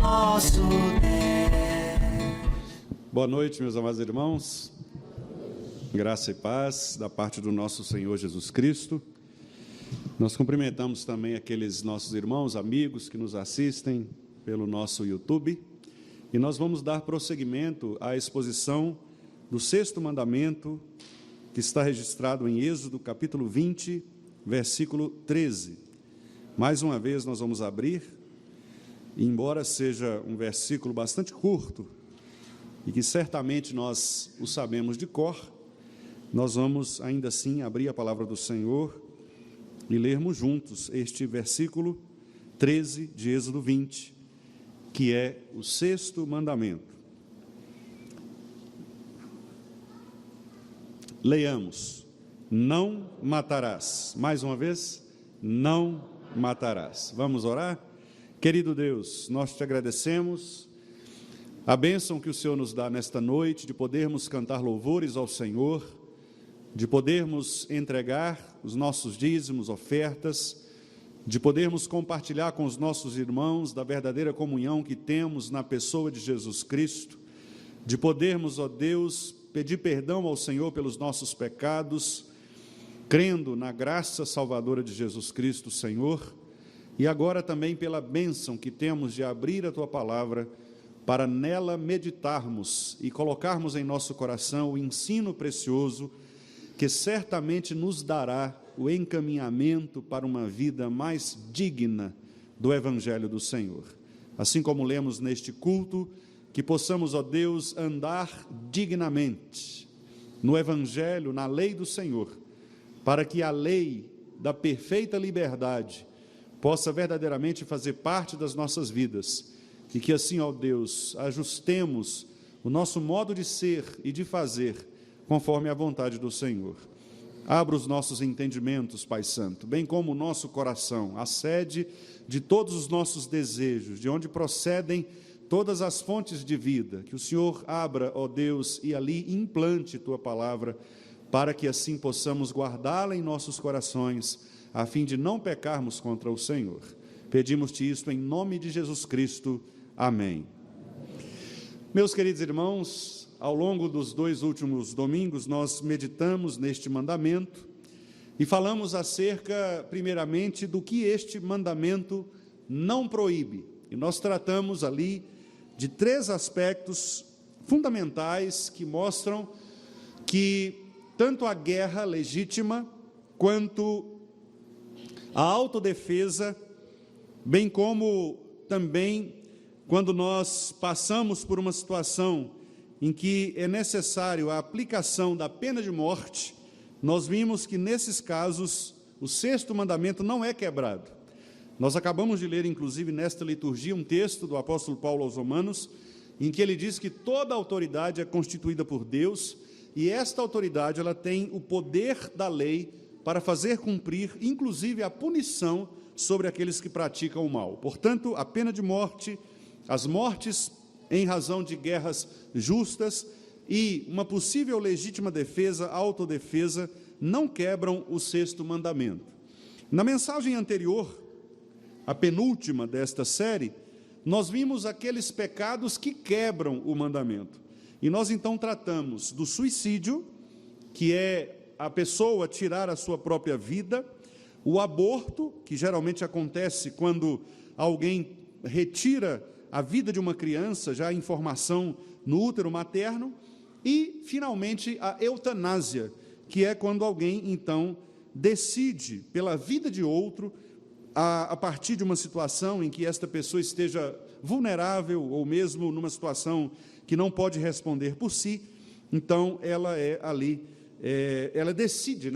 nosso Deus. Boa noite, meus amados irmãos. Graça e paz da parte do nosso Senhor Jesus Cristo. Nós cumprimentamos também aqueles nossos irmãos, amigos que nos assistem pelo nosso YouTube. E nós vamos dar prosseguimento à exposição do sexto mandamento, que está registrado em Êxodo, capítulo 20, versículo 13. Mais uma vez nós vamos abrir, e embora seja um versículo bastante curto, e que certamente nós o sabemos de cor, nós vamos ainda assim abrir a palavra do Senhor e lermos juntos este versículo 13 de Êxodo 20, que é o sexto mandamento. Leiamos: não matarás. Mais uma vez, não matarás. Vamos orar? Querido Deus, nós te agradecemos a bênção que o Senhor nos dá nesta noite, de podermos cantar louvores ao Senhor, de podermos entregar os nossos dízimos, ofertas, de podermos compartilhar com os nossos irmãos da verdadeira comunhão que temos na pessoa de Jesus Cristo, de podermos, ó Deus, pedir perdão ao Senhor pelos nossos pecados, crendo na graça salvadora de Jesus Cristo, Senhor, e agora também pela bênção que temos de abrir a Tua palavra, para nela meditarmos e colocarmos em nosso coração o ensino precioso que certamente nos dará o encaminhamento para uma vida mais digna do Evangelho do Senhor. Assim como lemos neste culto, que possamos, ó Deus, andar dignamente no Evangelho, na lei do Senhor, para que a lei da perfeita liberdade possa verdadeiramente fazer parte das nossas vidas, e que assim, ó Deus, ajustemos o nosso modo de ser e de fazer conforme a vontade do Senhor. Abra os nossos entendimentos, Pai Santo, bem como o nosso coração, a sede de todos os nossos desejos, de onde procedem todas as fontes de vida, que o Senhor abra, ó Deus, e ali implante Tua palavra, para que assim possamos guardá-la em nossos corações, a fim de não pecarmos contra o Senhor. Pedimos-te isto em nome de Jesus Cristo. Amém. Meus queridos irmãos, ao longo dos 2 últimos domingos, nós meditamos neste mandamento e falamos acerca, primeiramente, do que este mandamento não proíbe. E nós tratamos ali de 3 aspectos fundamentais que mostram que tanto a guerra legítima quanto a autodefesa, bem como também quando nós passamos por uma situação em que é necessário a aplicação da pena de morte, nós vimos que nesses casos o sexto mandamento não é quebrado. Nós acabamos de ler, inclusive, nesta liturgia, um texto do apóstolo Paulo aos Romanos, em que ele diz que toda autoridade é constituída por Deus, e esta autoridade ela tem o poder da lei para fazer cumprir, inclusive, a punição sobre aqueles que praticam o mal. Portanto, a pena de morte, as mortes em razão de guerras justas e uma possível legítima defesa, autodefesa, não quebram o sexto mandamento. Na mensagem anterior, a penúltima desta série, nós vimos aqueles pecados que quebram o mandamento. E nós então tratamos do suicídio, que é a pessoa tirar a sua própria vida, o aborto, que geralmente acontece quando alguém retira a vida de uma criança, já em formação no útero materno, e, finalmente, a eutanásia, que é quando alguém, então, decide pela vida de outro, a partir de uma situação em que esta pessoa esteja vulnerável, ou mesmo numa situação que não pode responder por si, então ela ela decide,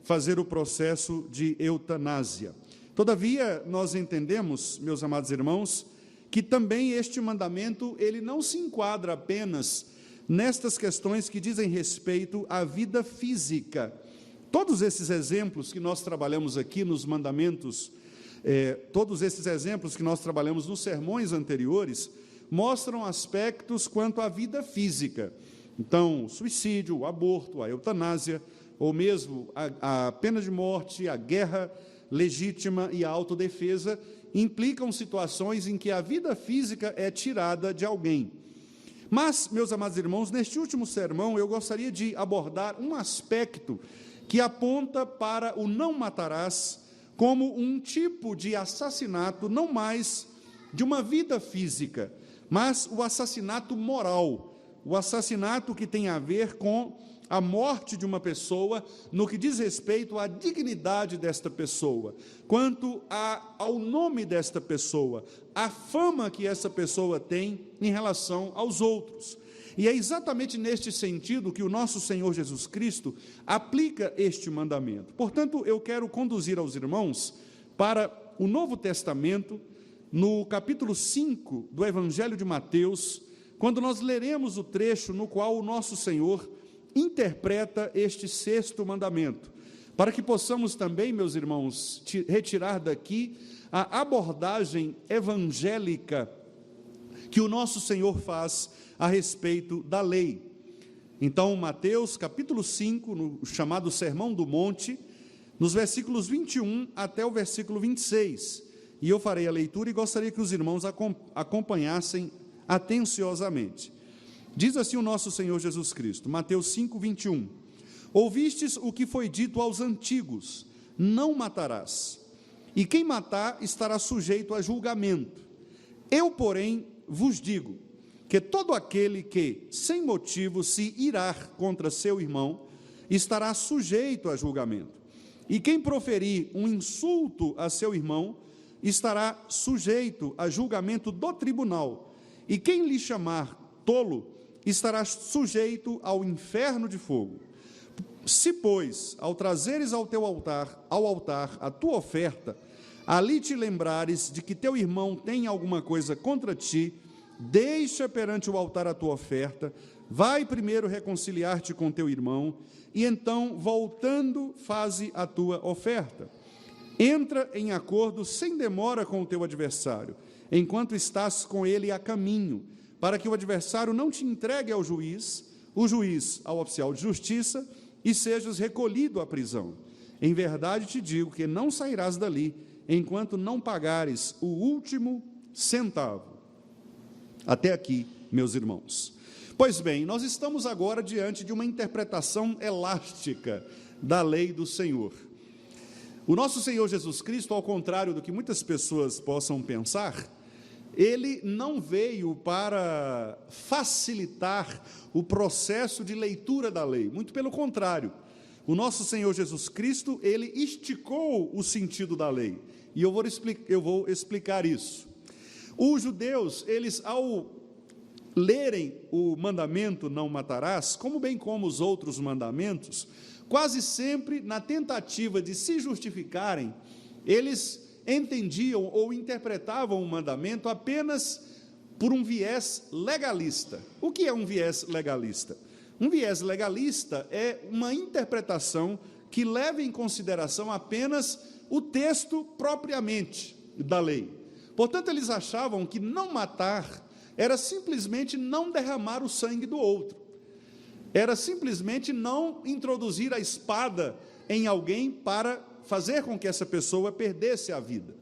fazer o processo de eutanásia. Todavia, nós entendemos, meus amados irmãos, que também este mandamento, ele não se enquadra apenas nestas questões que dizem respeito à vida física. Todos esses exemplos que nós trabalhamos aqui nos mandamentos, todos esses exemplos que nós trabalhamos nos sermões anteriores, mostram aspectos quanto à vida física. Então, o suicídio, o aborto, a eutanásia, ou mesmo a pena de morte, a guerra legítima e a autodefesa, implicam situações em que a vida física é tirada de alguém. Mas, meus amados irmãos, neste último sermão eu gostaria de abordar um aspecto que aponta para o não matarás como um tipo de assassinato, não mais de uma vida física, mas o assassinato moral, o assassinato que tem a ver com a morte de uma pessoa, no que diz respeito à dignidade desta pessoa, quanto ao nome desta pessoa, a fama que essa pessoa tem em relação aos outros. E é exatamente neste sentido que o nosso Senhor Jesus Cristo aplica este mandamento. Portanto, eu quero conduzir aos irmãos para o Novo Testamento, no capítulo 5 do Evangelho de Mateus, quando nós leremos o trecho no qual o nosso Senhor interpreta este sexto mandamento, para que possamos também, meus irmãos, retirar daqui a abordagem evangélica que o nosso Senhor faz a respeito da lei. Então, Mateus, capítulo 5, no chamado Sermão do Monte, nos versículos 21 até o versículo 26, e eu farei a leitura e gostaria que os irmãos acompanhassem atenciosamente. Diz assim o nosso Senhor Jesus Cristo, Mateus 5, 21, ouvistes o que foi dito aos antigos, não matarás, e quem matar estará sujeito a julgamento. Eu, porém, vos digo, que todo aquele que, sem motivo, se irar contra seu irmão, estará sujeito a julgamento. E quem proferir um insulto a seu irmão, estará sujeito a julgamento do tribunal. E quem lhe chamar tolo, estará sujeito ao inferno de fogo. Se, pois, ao trazeres ao altar a tua oferta, ali te lembrares de que teu irmão tem alguma coisa contra ti, deixa perante o altar a tua oferta, vai primeiro reconciliar-te com teu irmão, e então, voltando, faze a tua oferta. Entra em acordo sem demora com o teu adversário, enquanto estás com ele a caminho, para que o adversário não te entregue ao juiz, o juiz ao oficial de justiça, e sejas recolhido à prisão. Em verdade te digo que não sairás dali, enquanto não pagares o último centavo. Até aqui, meus irmãos. Pois bem, nós estamos agora diante de uma interpretação elástica da lei do Senhor. O nosso Senhor Jesus Cristo, ao contrário do que muitas pessoas possam pensar, ele não veio para facilitar o processo de leitura da lei, muito pelo contrário. O nosso Senhor Jesus Cristo, ele esticou o sentido da lei, e eu vou explicar isso. Os judeus, eles, ao lerem o mandamento não matarás, como bem como os outros mandamentos, quase sempre, na tentativa de se justificarem, eles entendiam ou interpretavam o mandamento apenas por um viés legalista. O que é um viés legalista? Um viés legalista é uma interpretação que leva em consideração apenas o texto propriamente da lei. Portanto, eles achavam que não matar era simplesmente não derramar o sangue do outro. Era simplesmente não introduzir a espada em alguém para fazer com que essa pessoa perdesse a vida.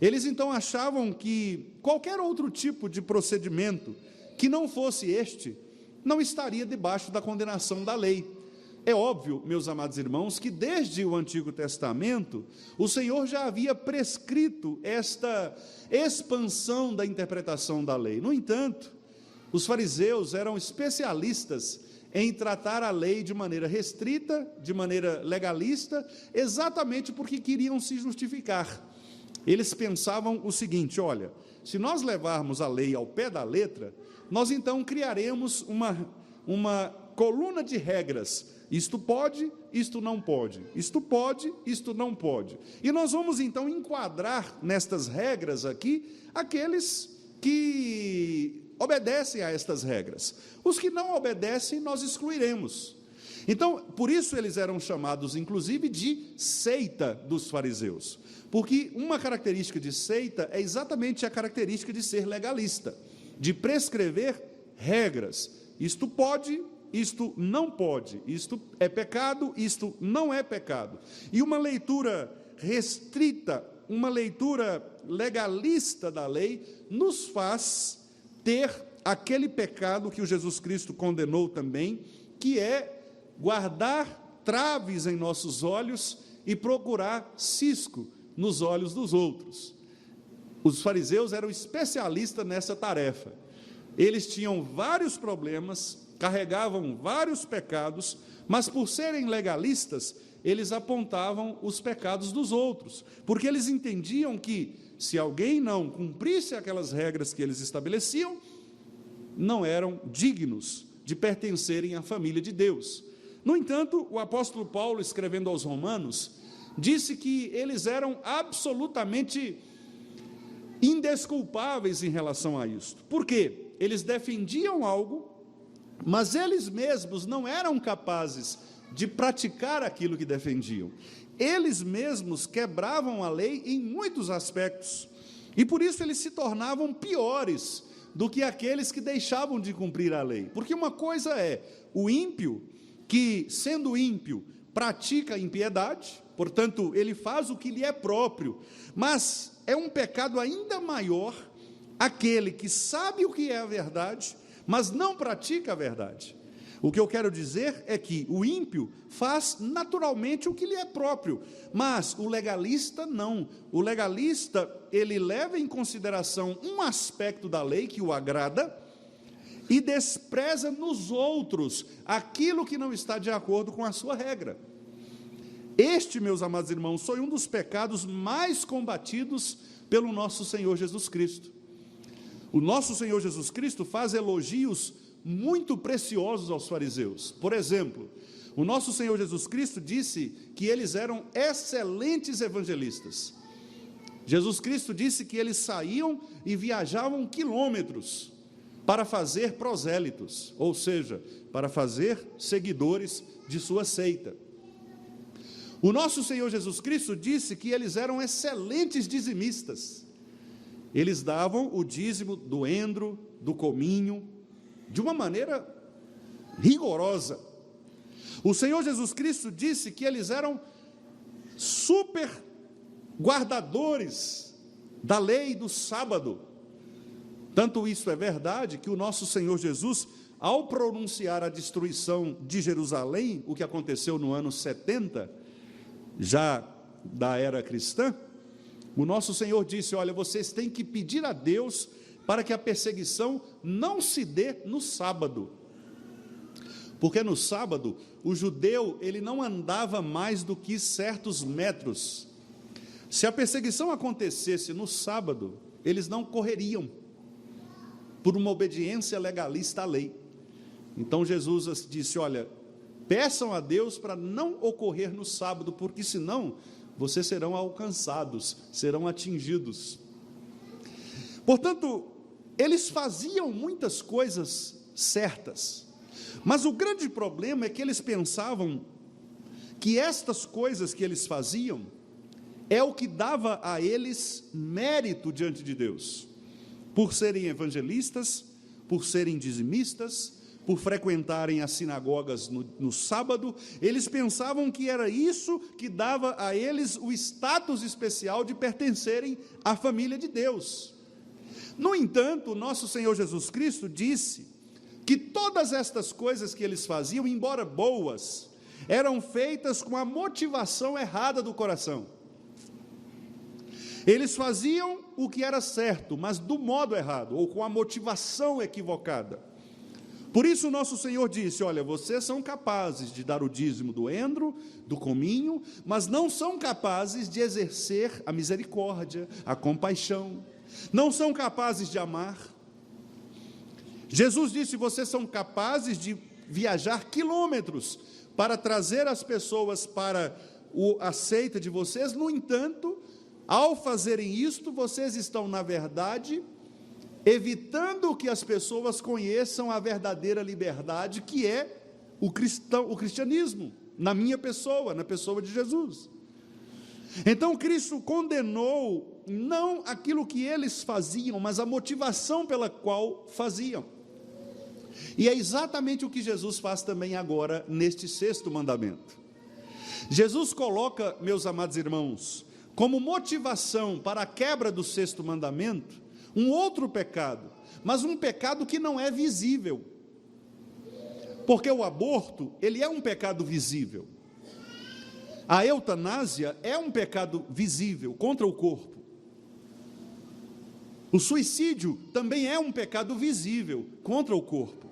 Eles então achavam que qualquer outro tipo de procedimento que não fosse este, não estaria debaixo da condenação da lei. É óbvio, meus amados irmãos, que desde o Antigo Testamento, o Senhor já havia prescrito esta expansão da interpretação da lei. No entanto, os fariseus eram especialistas em tratar a lei de maneira restrita, de maneira legalista, exatamente porque queriam se justificar. Eles pensavam o seguinte: olha, se nós levarmos a lei ao pé da letra, nós então criaremos uma coluna de regras. Isto pode, isto não pode, isto pode, isto não pode. E nós vamos então enquadrar nestas regras aqui aqueles que obedecem a estas regras. Os que não obedecem, nós excluiremos. Então, por isso eles eram chamados, inclusive, de seita dos fariseus. Porque uma característica de seita é exatamente a característica de ser legalista, de prescrever regras. Isto pode, isto não pode, isto é pecado, isto não é pecado. E uma leitura restrita uma leitura legalista da lei nos faz ter aquele pecado que o Jesus Cristo condenou também, que é guardar traves em nossos olhos e procurar cisco nos olhos dos outros. Os fariseus eram especialistas nessa tarefa. Eles tinham vários problemas, carregavam vários pecados, mas por serem legalistas, eles apontavam os pecados dos outros, porque eles entendiam que, se alguém não cumprisse aquelas regras que eles estabeleciam, não eram dignos de pertencerem à família de Deus. No entanto, o apóstolo Paulo, escrevendo aos Romanos, disse que eles eram absolutamente indesculpáveis em relação a isto. Por quê? Eles defendiam algo, mas eles mesmos não eram capazes de praticar aquilo que defendiam. Eles mesmos quebravam a lei em muitos aspectos, e por isso eles se tornavam piores do que aqueles que deixavam de cumprir a lei. Porque uma coisa é o ímpio, que sendo ímpio, pratica a impiedade, portanto, ele faz o que lhe é próprio, mas é um pecado ainda maior aquele que sabe o que é a verdade, mas não pratica a verdade. O que eu quero dizer é que o ímpio faz naturalmente o que lhe é próprio, mas o legalista não. O legalista, ele leva em consideração um aspecto da lei que o agrada e despreza nos outros aquilo que não está de acordo com a sua regra. Este, meus amados irmãos, foi um dos pecados mais combatidos pelo nosso Senhor Jesus Cristo. O nosso Senhor Jesus Cristo faz elogios muito preciosos aos fariseus. Por exemplo, o nosso Senhor Jesus Cristo disse que eles eram excelentes evangelistas. Jesus Cristo disse que eles saíam e viajavam quilômetros para fazer prosélitos, ou seja, para fazer seguidores de sua seita. O nosso Senhor Jesus Cristo disse que eles eram excelentes dizimistas. Eles davam o dízimo do endro, do cominho, de uma maneira rigorosa. O Senhor Jesus Cristo disse que eles eram super guardadores da lei do sábado. Tanto isso é verdade que o nosso Senhor Jesus, ao pronunciar a destruição de Jerusalém, o que aconteceu no ano 70, já da era cristã, o nosso Senhor disse: olha, vocês têm que pedir a Deus para que a perseguição não se dê no sábado, porque no sábado o judeu ele não andava mais do que certos metros. Se a perseguição acontecesse no sábado, eles não correriam por uma obediência legalista à lei. Então Jesus disse: olha, peçam a Deus para não ocorrer no sábado, porque senão vocês serão alcançados, serão atingidos. Portanto, eles faziam muitas coisas certas, mas o grande problema é que eles pensavam que estas coisas que eles faziam é o que dava a eles mérito diante de Deus, por serem evangelistas, por serem dizimistas, por frequentarem as sinagogas no sábado. Eles pensavam que era isso que dava a eles o status especial de pertencerem à família de Deus. No entanto, o nosso Senhor Jesus Cristo disse que todas estas coisas que eles faziam, embora boas, eram feitas com a motivação errada do coração. Eles faziam o que era certo, mas do modo errado, ou com a motivação equivocada. Por isso o nosso Senhor disse: olha, vocês são capazes de dar o dízimo do endro, do cominho, mas não são capazes de exercer a misericórdia, a compaixão, não são capazes de amar. Jesus disse: vocês são capazes de viajar quilômetros para trazer as pessoas para a seita de vocês. No entanto, ao fazerem isto, vocês estão, na verdade, evitando que as pessoas conheçam a verdadeira liberdade, que é o cristianismo, na minha pessoa, na pessoa de Jesus. Então Cristo condenou não aquilo que eles faziam, mas a motivação pela qual faziam. E é exatamente o que Jesus faz também agora neste 6º mandamento. Jesus coloca, meus amados irmãos, como motivação para a quebra do sexto mandamento, um outro pecado, mas um pecado que não é visível. Porque o aborto, ele é um pecado visível. A eutanásia é um pecado visível contra o corpo. O suicídio também é um pecado visível contra o corpo.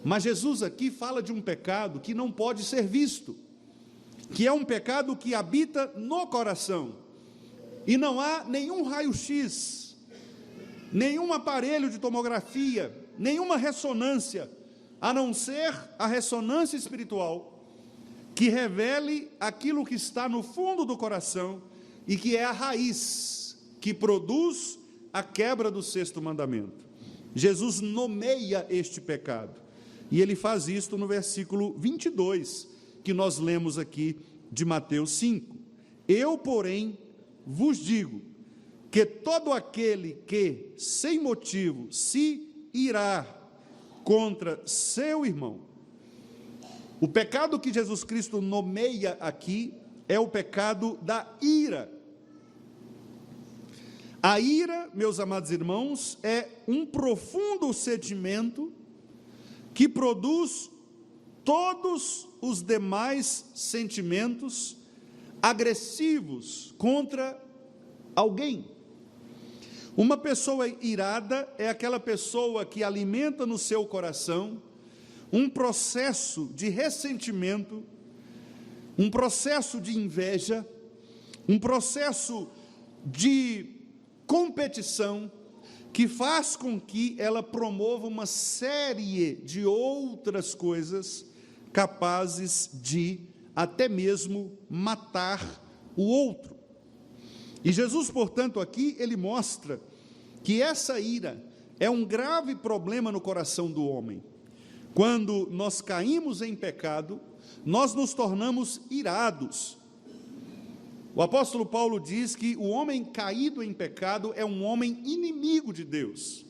Mas Jesus aqui fala de um pecado que não pode ser visto, que é um pecado que habita no coração. E não há nenhum raio-x, nenhum aparelho de tomografia, nenhuma ressonância, a não ser a ressonância espiritual, que revele aquilo que está no fundo do coração e que é a raiz que produz a quebra do sexto mandamento. Jesus nomeia este pecado, e ele faz isto no versículo 22, que nós lemos aqui de Mateus 5. Eu, porém, vos digo que todo aquele que, sem motivo, se irá contra seu irmão. O pecado que Jesus Cristo nomeia aqui é o pecado da ira. A ira, meus amados irmãos, é um profundo sentimento que produz todos os demais sentimentos agressivos contra alguém. Uma pessoa irada é aquela pessoa que alimenta no seu coração um processo de ressentimento, um processo de inveja, um processo de competição, que faz com que ela promova uma série de outras coisas capazes de até mesmo matar o outro. E Jesus, portanto, aqui ele mostra que essa ira é um grave problema no coração do homem. Quando nós caímos em pecado, nós nos tornamos irados. O apóstolo Paulo diz que o homem caído em pecado é um homem inimigo de Deus.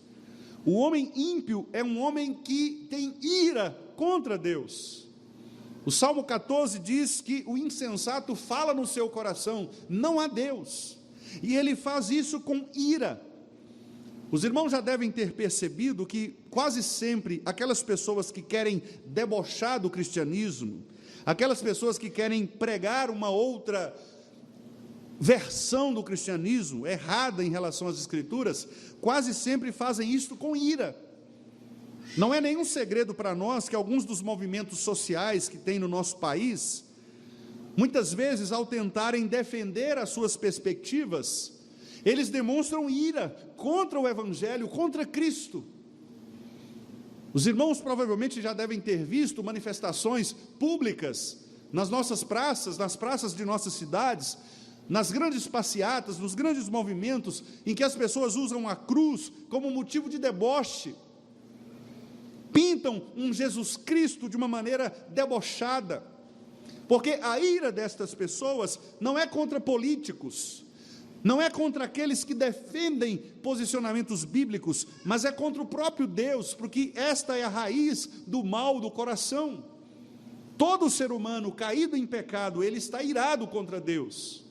O homem ímpio é um homem que tem ira contra Deus. O Salmo 14 diz que o insensato fala no seu coração, não há Deus. E ele faz isso com ira. Os irmãos já devem ter percebido que quase sempre aquelas pessoas que querem debochar do cristianismo, aquelas pessoas que querem pregar uma outra versão do cristianismo, errada em relação às Escrituras, quase sempre fazem isto com ira. Não é nenhum segredo para nós que alguns dos movimentos sociais que tem no nosso país, muitas vezes ao tentarem defender as suas perspectivas, eles demonstram ira contra o Evangelho, contra Cristo. Os irmãos provavelmente já devem ter visto manifestações públicas nas nossas praças, nas praças de nossas cidades, nas grandes passeatas, nos grandes movimentos, em que as pessoas usam a cruz como motivo de deboche, pintam um Jesus Cristo de uma maneira debochada, porque a ira destas pessoas não é contra políticos, não é contra aqueles que defendem posicionamentos bíblicos, mas é contra o próprio Deus, porque esta é a raiz do mal do coração. Todo ser humano caído em pecado, ele está irado contra Deus.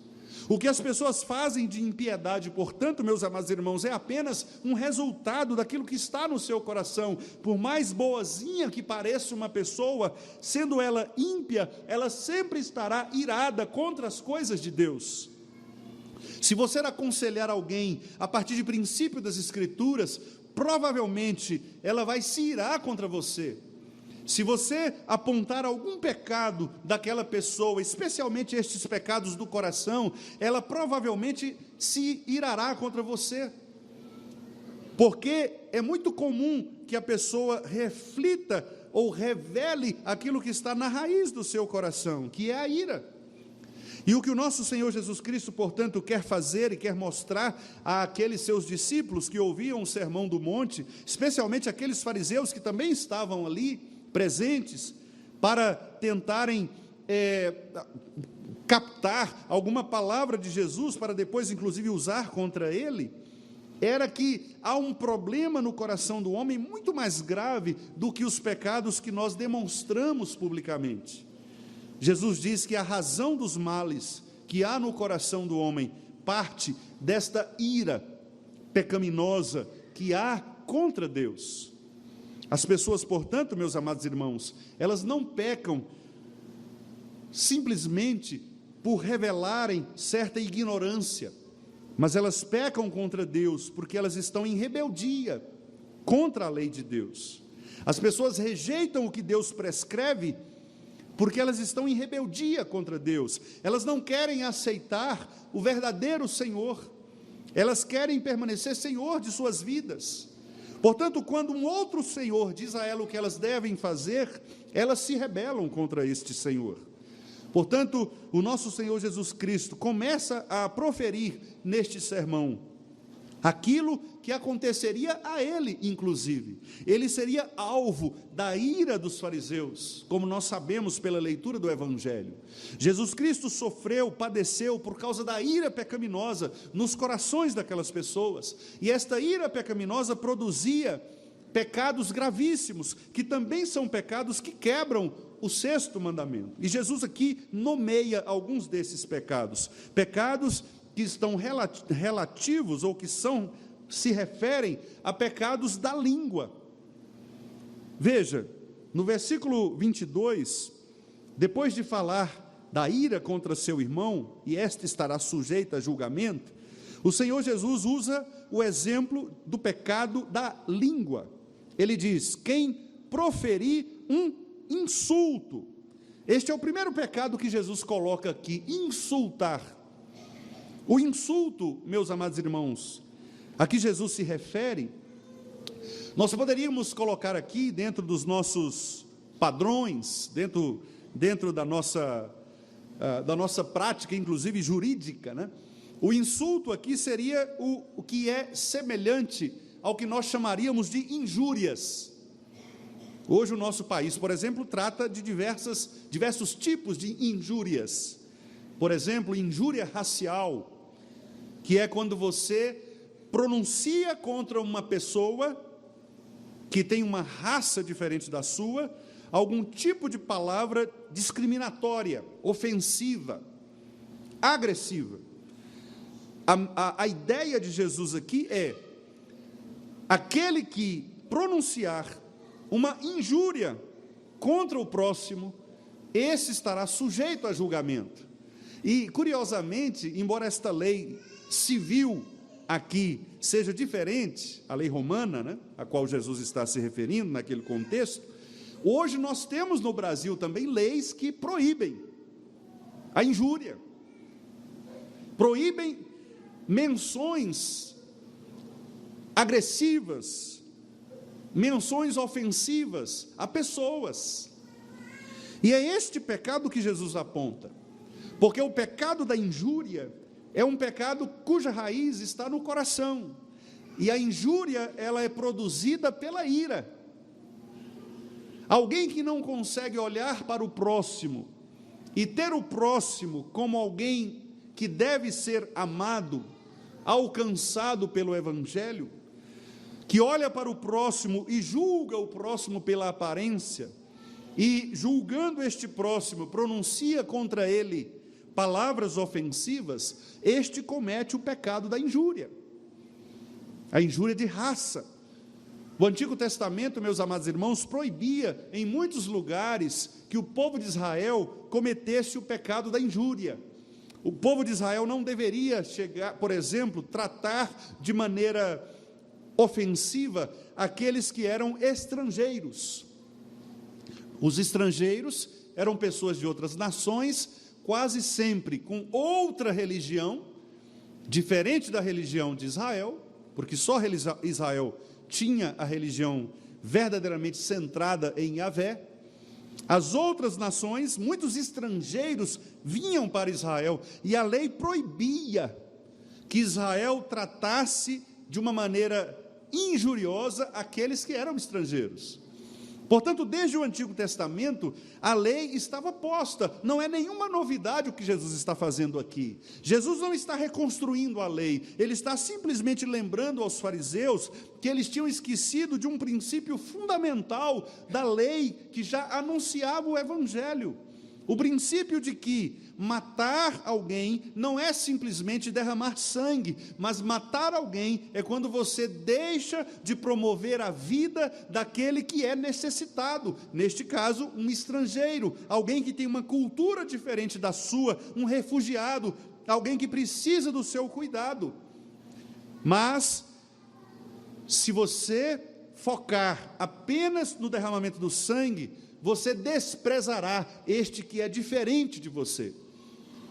O que as pessoas fazem de impiedade, portanto, meus amados irmãos, é apenas um resultado daquilo que está no seu coração. Por mais boazinha que pareça uma pessoa, sendo ela ímpia, ela sempre estará irada contra as coisas de Deus. Se você aconselhar alguém a partir de princípio das Escrituras, provavelmente ela vai se irar contra você. Se você apontar algum pecado daquela pessoa, especialmente estes pecados do coração, ela provavelmente se irará contra você. Porque é muito comum que a pessoa reflita ou revele aquilo que está na raiz do seu coração, que é a ira. E o que o nosso Senhor Jesus Cristo, portanto, quer fazer e quer mostrar àqueles seus discípulos que ouviam o Sermão do Monte, especialmente aqueles fariseus que também estavam ali, presentes, para tentarem captar alguma palavra de Jesus, para depois, inclusive, usar contra ele, era que há um problema no coração do homem muito mais grave do que os pecados que nós demonstramos publicamente. Jesus diz que a razão dos males que há no coração do homem parte desta ira pecaminosa que há contra Deus. As pessoas, portanto, meus amados irmãos, elas não pecam simplesmente por revelarem certa ignorância, mas elas pecam contra Deus porque elas estão em rebeldia contra a lei de Deus. As pessoas rejeitam o que Deus prescreve porque elas estão em rebeldia contra Deus. Elas não querem aceitar o verdadeiro Senhor. Elas querem permanecer Senhor de suas vidas. Portanto, quando um outro Senhor diz a elas o que elas devem fazer, elas se rebelam contra este Senhor. Portanto, o nosso Senhor Jesus Cristo começa a proferir neste sermão aquilo que aconteceria a ele, inclusive. Ele seria alvo da ira dos fariseus, como nós sabemos pela leitura do Evangelho. Jesus Cristo sofreu, padeceu por causa da ira pecaminosa nos corações daquelas pessoas, e esta ira pecaminosa produzia pecados gravíssimos, que também são pecados que quebram o sexto mandamento. E Jesus aqui nomeia alguns desses pecados, pecados que estão relativos, ou que se referem a pecados da língua. Veja, no versículo 22, depois de falar da ira contra seu irmão, e esta estará sujeita a julgamento, o Senhor Jesus usa o exemplo do pecado da língua. Ele diz: quem proferir um insulto. Este é o primeiro pecado que Jesus coloca aqui, insultar. O insulto, meus amados irmãos, a que Jesus se refere, nós poderíamos colocar aqui dentro dos nossos padrões, dentro da nossa prática, inclusive jurídica, né? O insulto aqui seria o que é semelhante ao que nós chamaríamos de injúrias. Hoje o nosso país, por exemplo, trata de diversos tipos de injúrias. Por exemplo, injúria racial, que é quando você pronuncia contra uma pessoa que tem uma raça diferente da sua, algum tipo de palavra discriminatória, ofensiva, agressiva. A ideia de Jesus aqui é: aquele que pronunciar uma injúria contra o próximo, esse estará sujeito a julgamento. E, curiosamente, embora esta lei civil aqui seja diferente, a lei romana, né, a qual Jesus está se referindo naquele contexto, hoje nós temos no Brasil também leis que proíbem a injúria, proíbem menções agressivas, menções ofensivas a pessoas. E é este pecado que Jesus aponta, porque o pecado da injúria é um pecado cuja raiz está no coração, e a injúria, ela é produzida pela ira. Alguém que não consegue olhar para o próximo e ter o próximo como alguém que deve ser amado, alcançado pelo Evangelho, que olha para o próximo e julga o próximo pela aparência, e julgando este próximo, pronuncia contra ele palavras ofensivas, este comete o pecado da injúria, a injúria de raça. O Antigo Testamento, meus amados irmãos, proibia em muitos lugares que o povo de Israel cometesse o pecado da injúria. O povo de Israel não deveria chegar, por exemplo, tratar de maneira ofensiva aqueles que eram estrangeiros. Os estrangeiros eram pessoas de outras nações, quase sempre com outra religião, diferente da religião de Israel, porque só Israel tinha a religião verdadeiramente centrada em Yahvé. As outras nações, muitos estrangeiros vinham para Israel, e a lei proibia que Israel tratasse de uma maneira injuriosa aqueles que eram estrangeiros. Portanto, desde o Antigo Testamento, a lei estava posta. Não é nenhuma novidade o que Jesus está fazendo aqui. Jesus não está reconstruindo a lei, ele está simplesmente lembrando aos fariseus que eles tinham esquecido de um princípio fundamental da lei que já anunciava o Evangelho. O princípio de que matar alguém não é simplesmente derramar sangue, mas matar alguém é quando você deixa de promover a vida daquele que é necessitado, neste caso, um estrangeiro, alguém que tem uma cultura diferente da sua, um refugiado, alguém que precisa do seu cuidado. Mas, se você focar apenas no derramamento do sangue, você desprezará este que é diferente de você.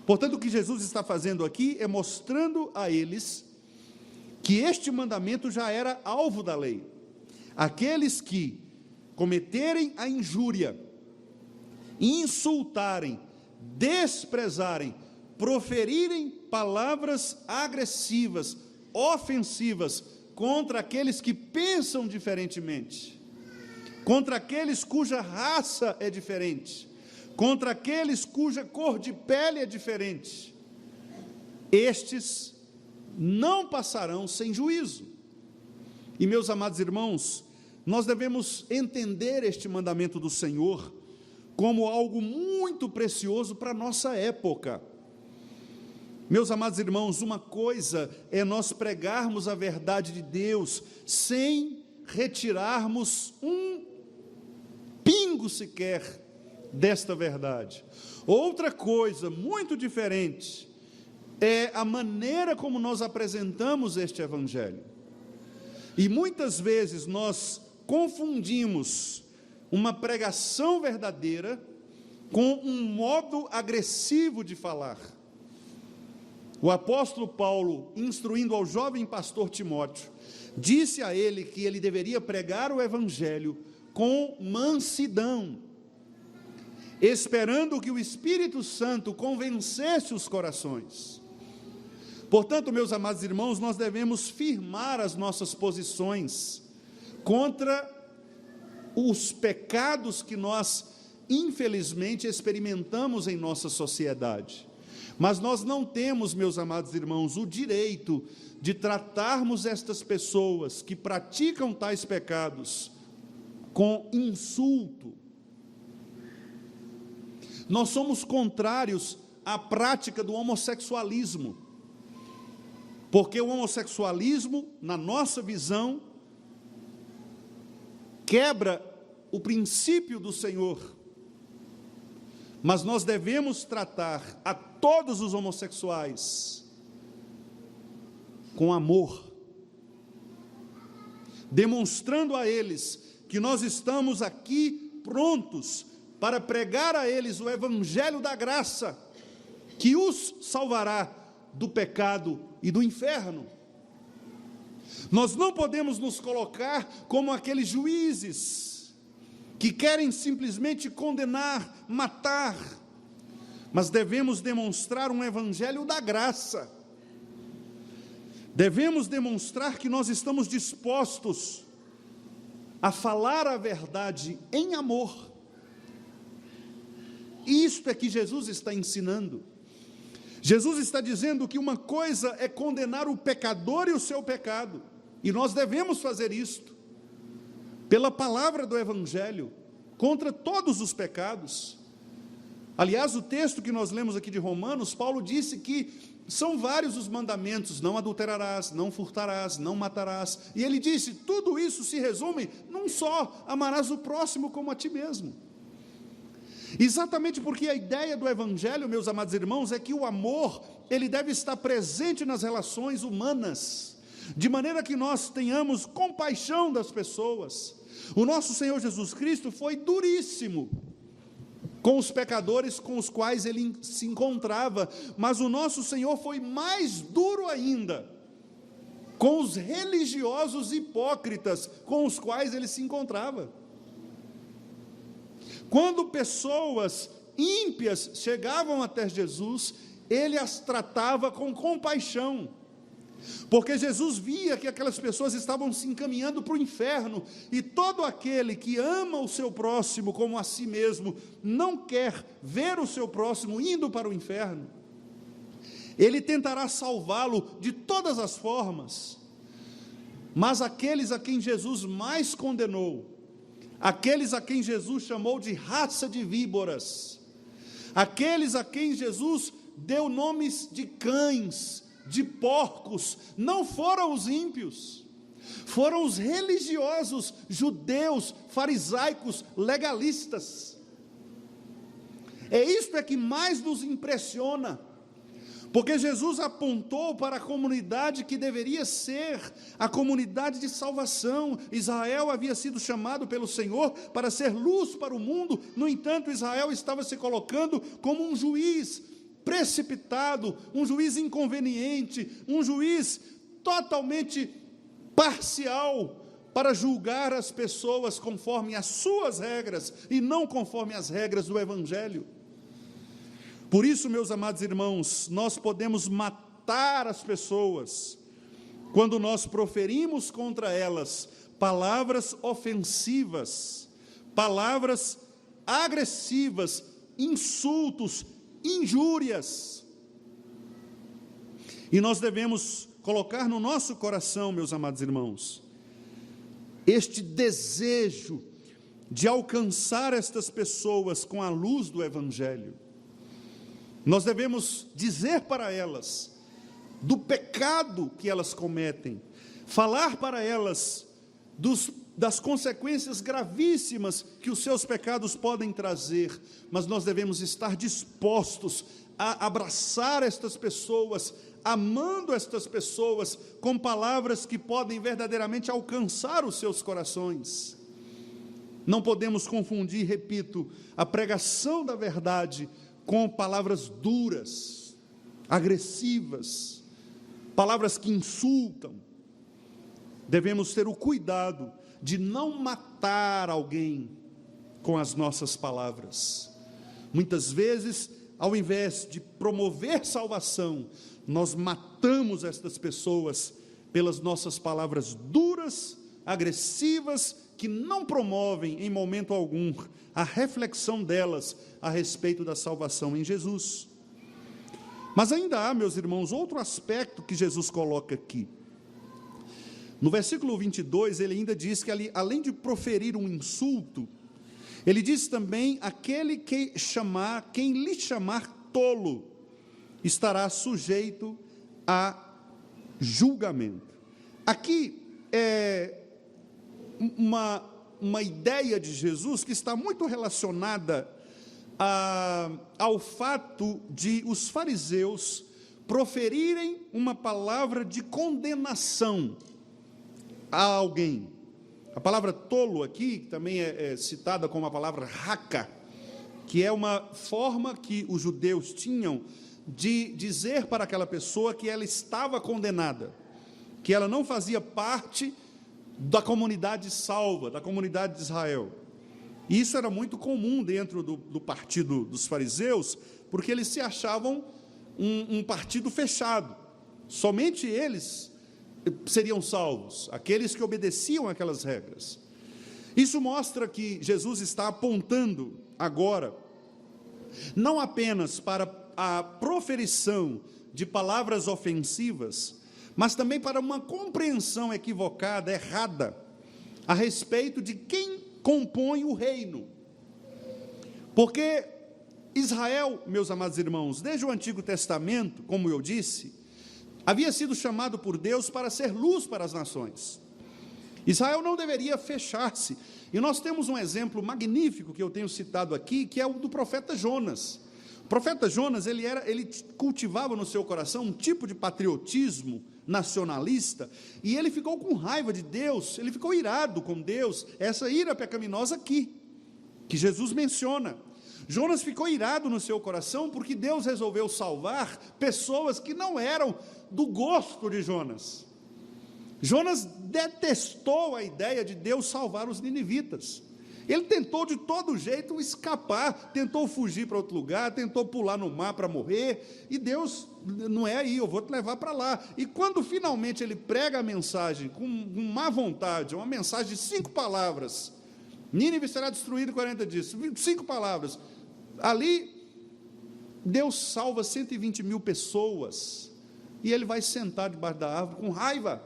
Portanto, o que Jesus está fazendo aqui é mostrando a eles que este mandamento já era alvo da lei. Aqueles que cometerem a injúria, insultarem, desprezarem, proferirem palavras agressivas, ofensivas contra aqueles que pensam diferentemente, contra aqueles cuja raça é diferente, contra aqueles cuja cor de pele é diferente, estes não passarão sem juízo. E, meus amados irmãos, nós devemos entender este mandamento do Senhor como algo muito precioso para a nossa época. Meus amados irmãos, uma coisa é nós pregarmos a verdade de Deus sem retirarmos um pingo sequer desta verdade. Outra coisa muito diferente é a maneira como nós apresentamos este evangelho. E muitas vezes nós confundimos uma pregação verdadeira com um modo agressivo de falar. O apóstolo Paulo, instruindo ao jovem pastor Timóteo, disse a ele que ele deveria pregar o evangelho com mansidão, esperando que o Espírito Santo convencesse os corações. Portanto, meus amados irmãos, nós devemos firmar as nossas posições contra os pecados que nós, infelizmente, experimentamos em nossa sociedade. Mas nós não temos, meus amados irmãos, o direito de tratarmos estas pessoas que praticam tais pecados com insulto. Nós somos contrários à prática do homossexualismo, porque o homossexualismo, na nossa visão, quebra o princípio do Senhor. Mas nós devemos tratar a todos os homossexuais com amor, demonstrando a eles que nós estamos aqui prontos para pregar a eles o evangelho da graça, que os salvará do pecado e do inferno. Nós não podemos nos colocar como aqueles juízes que querem simplesmente condenar, matar, mas devemos demonstrar um evangelho da graça. Devemos demonstrar que nós estamos dispostos a falar a verdade em amor. Isto é que Jesus está ensinando. Jesus está dizendo que uma coisa é condenar o pecador e o seu pecado, e nós devemos fazer isto, pela palavra do Evangelho, contra todos os pecados. Aliás, o texto que nós lemos aqui de Romanos, Paulo disse que são vários os mandamentos: não adulterarás, não furtarás, não matarás, e ele disse, tudo isso se resume num só: amarás o próximo como a ti mesmo. Exatamente porque a ideia do Evangelho, meus amados irmãos, é que o amor, ele deve estar presente nas relações humanas, de maneira que nós tenhamos compaixão das pessoas. O nosso Senhor Jesus Cristo foi duríssimo com os pecadores com os quais ele se encontrava, mas o nosso Senhor foi mais duro ainda com os religiosos hipócritas com os quais ele se encontrava. Quando pessoas ímpias chegavam até Jesus, ele as tratava com compaixão, porque Jesus via que aquelas pessoas estavam se encaminhando para o inferno, e todo aquele que ama o seu próximo como a si mesmo, não quer ver o seu próximo indo para o inferno. Ele tentará salvá-lo de todas as formas, mas aqueles a quem Jesus mais condenou, aqueles a quem Jesus chamou de raça de víboras, Aqueles a quem Jesus deu nomes de cães, de porcos, não foram os ímpios, foram os religiosos, judeus, farisaicos, legalistas. É isto que mais nos impressiona, porque Jesus apontou para a comunidade que deveria ser a comunidade de salvação. Israel havia sido chamado pelo Senhor para ser luz para o mundo. No entanto, Israel estava se colocando como um juiz precipitado, um juiz inconveniente, um juiz totalmente parcial para julgar as pessoas conforme as suas regras e não conforme as regras do Evangelho. Por isso, meus amados irmãos, nós podemos matar as pessoas quando nós proferimos contra elas palavras ofensivas, palavras agressivas, insultos, injúrias. E nós devemos colocar no nosso coração, meus amados irmãos, este desejo de alcançar estas pessoas com a luz do Evangelho. Nós devemos dizer para elas do pecado que elas cometem, falar para elas das consequências gravíssimas que os seus pecados podem trazer, mas nós devemos estar dispostos a abraçar estas pessoas, amando estas pessoas, com palavras que podem verdadeiramente alcançar os seus corações. Não podemos confundir, repito, a pregação da verdade com palavras duras, agressivas, palavras que insultam. Devemos ter o cuidado de não matar alguém com as nossas palavras. Muitas vezes, ao invés de promover salvação, nós matamos estas pessoas pelas nossas palavras duras, agressivas, que não promovem em momento algum a reflexão delas a respeito da salvação em Jesus. Mas ainda há, meus irmãos, outro aspecto que Jesus coloca aqui. No versículo 22, ele ainda diz que além de proferir um insulto, ele diz também: aquele quem lhe chamar tolo, estará sujeito a julgamento. Aqui é uma ideia de Jesus que está muito relacionada ao fato de os fariseus proferirem uma palavra de condenação a alguém. A palavra tolo aqui também é citada como a palavra raca, que é uma forma que os judeus tinham de dizer para aquela pessoa que ela estava condenada, que ela não fazia parte da comunidade salva, da comunidade de Israel. E isso era muito comum dentro do partido dos fariseus, porque eles se achavam um partido fechado. Somente eles seriam salvos, aqueles que obedeciam aquelas regras. Isso mostra que Jesus está apontando agora, não apenas para a proferição de palavras ofensivas, mas também para uma compreensão equivocada, errada, a respeito de quem compõe o reino. Porque Israel, meus amados irmãos, desde o Antigo Testamento, como eu disse, havia sido chamado por Deus para ser luz para as nações. Israel não deveria fechar-se. E nós temos um exemplo magnífico que eu tenho citado aqui, que é o do profeta Jonas. O profeta Jonas, ele cultivava no seu coração um tipo de patriotismo nacionalista, e ele ficou com raiva de Deus, ele ficou irado com Deus, essa ira pecaminosa aqui, que Jesus menciona. Jonas ficou irado no seu coração, porque Deus resolveu salvar pessoas que não eram do gosto de Jonas. Jonas detestou a ideia de Deus salvar os ninivitas. Ele tentou de todo jeito escapar, tentou fugir para outro lugar, tentou pular no mar para morrer, e Deus, não é aí, eu vou te levar para lá. E quando finalmente ele prega a mensagem com má vontade, uma mensagem de 5 palavras, Nínive será destruído em 40 dias, 5 palavras, ali Deus salva 120 mil pessoas, e ele vai sentar debaixo da árvore com raiva,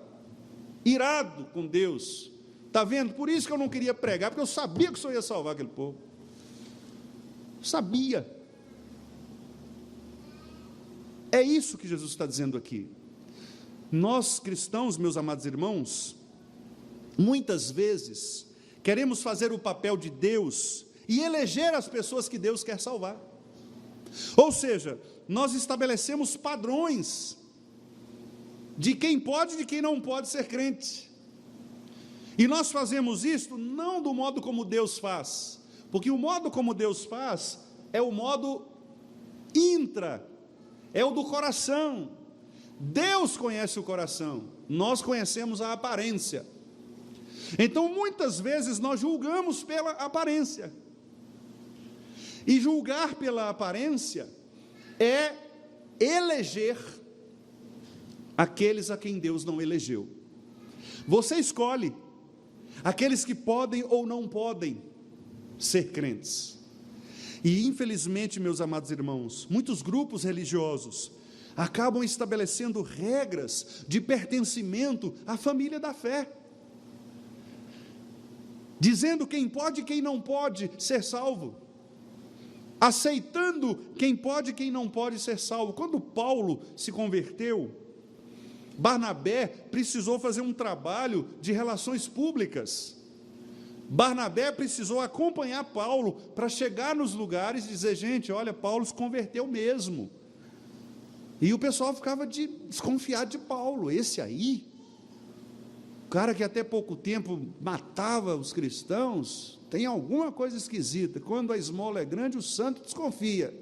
irado com Deus. Está vendo? Por isso que eu não queria pregar, porque eu sabia que o Senhor ia salvar aquele povo. Sabia. É isso que Jesus está dizendo aqui. Nós cristãos, meus amados irmãos, muitas vezes queremos fazer o papel de Deus e eleger as pessoas que Deus quer salvar. Ou seja, nós estabelecemos padrões de quem pode e de quem não pode ser crente. E nós fazemos isso não do modo como Deus faz, porque o modo como Deus faz é o modo é o do coração. Deus conhece o coração, nós conhecemos a aparência. Então, muitas vezes nós julgamos pela aparência. E julgar pela aparência é eleger aqueles a quem Deus não elegeu. Você escolhe aqueles que podem ou não podem ser crentes. E infelizmente, meus amados irmãos, muitos grupos religiosos acabam estabelecendo regras de pertencimento à família da fé, dizendo quem pode e quem não pode ser salvo, aceitando quem pode e quem não pode ser salvo. Quando Paulo se converteu, Barnabé precisou fazer um trabalho de relações públicas. Barnabé precisou acompanhar Paulo para chegar nos lugares e dizer: gente, olha, Paulo se converteu mesmo. E o pessoal ficava desconfiado de Paulo. Esse aí, o cara que até pouco tempo matava os cristãos, tem alguma coisa esquisita. Quando a esmola é grande, o santo desconfia.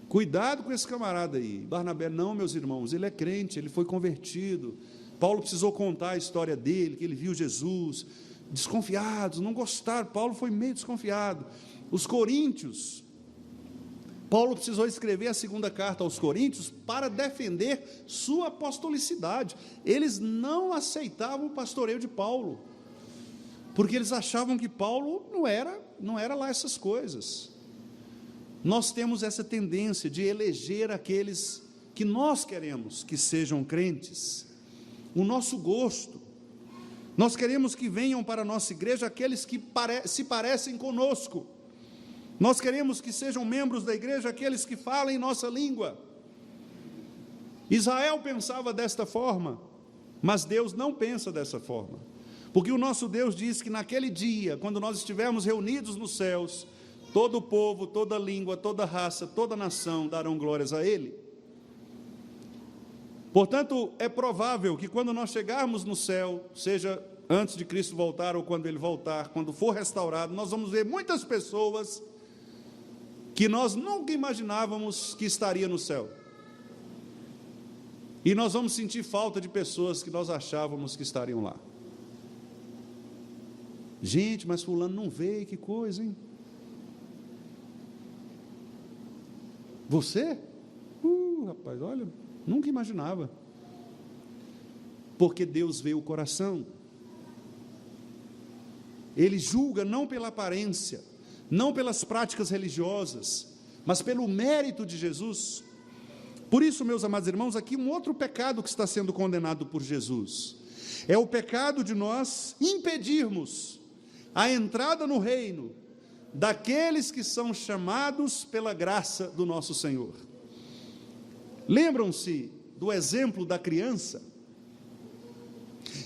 Cuidado com esse camarada aí. Barnabé, não, meus irmãos, ele é crente, ele foi convertido. Paulo precisou contar a história dele, que ele viu Jesus. Desconfiados, não gostaram. Paulo foi meio desconfiado. Os coríntios, Paulo precisou escrever a segunda carta aos coríntios para defender sua apostolicidade. Eles não aceitavam o pastoreio de Paulo, porque eles achavam que Paulo não era lá essas coisas. Nós temos essa tendência de eleger aqueles que nós queremos que sejam crentes, o nosso gosto. Nós queremos que venham para a nossa igreja aqueles que se parecem conosco. Nós queremos que sejam membros da igreja aqueles que falem nossa língua. Israel pensava desta forma, mas Deus não pensa dessa forma, porque o nosso Deus diz que naquele dia, quando nós estivermos reunidos nos céus, todo povo, toda língua, toda raça, toda nação darão glórias a Ele. Portanto, é provável que quando nós chegarmos no céu, seja antes de Cristo voltar ou quando Ele voltar, quando for restaurado, nós vamos ver muitas pessoas que nós nunca imaginávamos que estaria no céu. E nós vamos sentir falta de pessoas que nós achávamos que estariam lá. Gente, mas fulano não veio, que coisa, hein? Você? Rapaz, olha, nunca imaginava. Porque Deus vê o coração. Ele julga não pela aparência, não pelas práticas religiosas, mas pelo mérito de Jesus. Por isso, meus amados irmãos, aqui um outro pecado que está sendo condenado por Jesus, é o pecado de nós impedirmos a entrada no reino daqueles que são chamados pela graça do nosso Senhor. Lembram-se do exemplo da criança?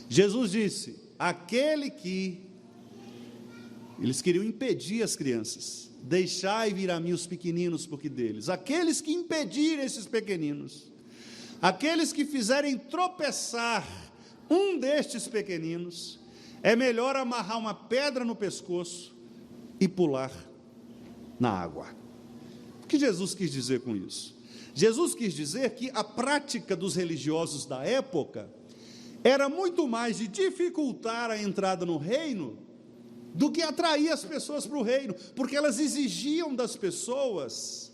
Jesus disse, eles queriam impedir as crianças, deixai vir a mim os pequeninos, porque deles, aqueles que impedirem esses pequeninos, aqueles que fizerem tropeçar um destes pequeninos, é melhor amarrar uma pedra no pescoço e pular na água. O que Jesus quis dizer com isso? Jesus quis dizer que a prática dos religiosos da época era muito mais de dificultar a entrada no reino do que atrair as pessoas para o reino, porque elas exigiam das pessoas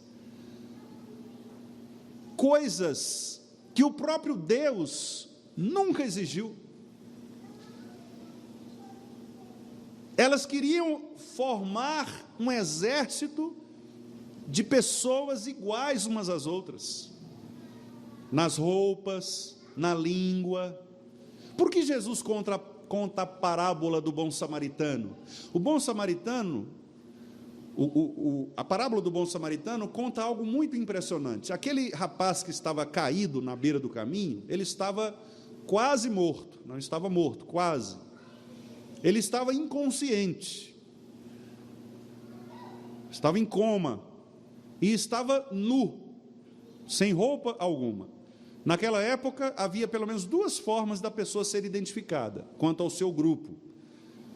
coisas que o próprio Deus nunca exigiu. Elas queriam formar um exército de pessoas iguais umas às outras, nas roupas, na língua. Por que Jesus conta a parábola do bom samaritano? O bom samaritano, A parábola do bom samaritano conta algo muito impressionante. Aquele rapaz que estava caído na beira do caminho, ele estava quase morto, não estava morto, quase. Ele estava inconsciente, estava em coma, e estava nu, sem roupa alguma. Naquela época, havia pelo menos duas formas da pessoa ser identificada, quanto ao seu grupo: